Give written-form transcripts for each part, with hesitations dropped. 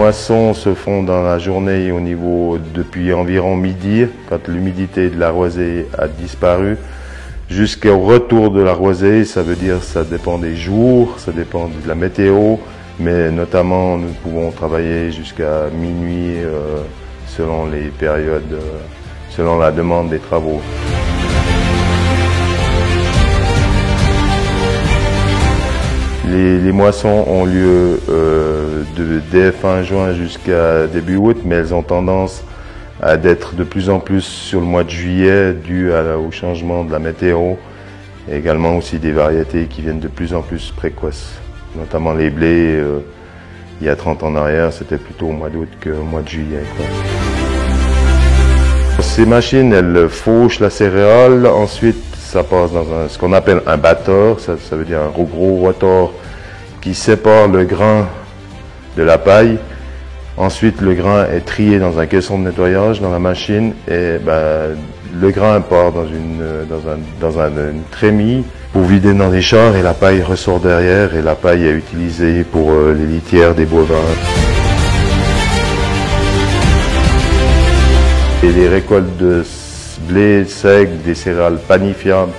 moissons se font dans la journée depuis environ midi, quand l'humidité de la rosée a disparu, jusqu'au retour de la rosée. Ça veut dire, ça dépend des jours, ça dépend de la météo, mais notamment nous pouvons travailler jusqu'à minuit selon les périodes, selon la demande des travaux. Les moissons ont lieu dès fin juin jusqu'à début août, mais elles ont tendance à d'être de plus en plus sur le mois de juillet dû au changement de la météo et également aussi des variétés qui viennent de plus en plus précoces, notamment les blés. Il y a 30 ans en arrière, c'était plutôt au mois d'août qu'au mois de juillet, quoi. Ces machines, elles fauchent la céréale, ensuite ça passe dans ce qu'on appelle un batteur, ça veut dire un gros rotor qui sépare le grain de la paille. Ensuite, le grain est trié dans un caisson de nettoyage dans la machine et le grain part dans une trémie pour vider dans des chars et la paille ressort derrière et la paille est utilisée pour les litières des bovins. Et les récoltes de blé sec, des céréales panifiables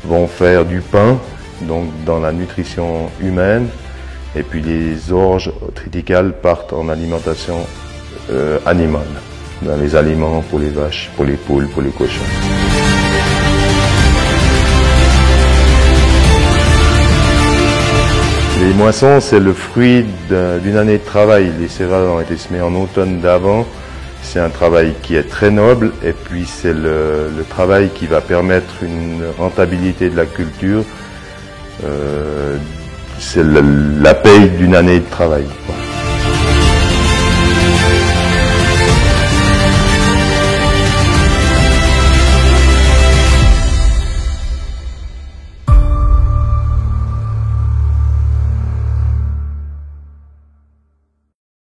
vont faire du pain, donc dans la nutrition humaine. Et puis les orges triticales partent en alimentation animale, dans les aliments pour les vaches, pour les poules, pour les cochons. Les moissons, c'est le fruit d'une année de travail. Les céréales ont été semées en automne d'avant. C'est un travail qui est très noble et puis c'est le travail qui va permettre une rentabilité de la culture. C'est la paye d'une année de travail.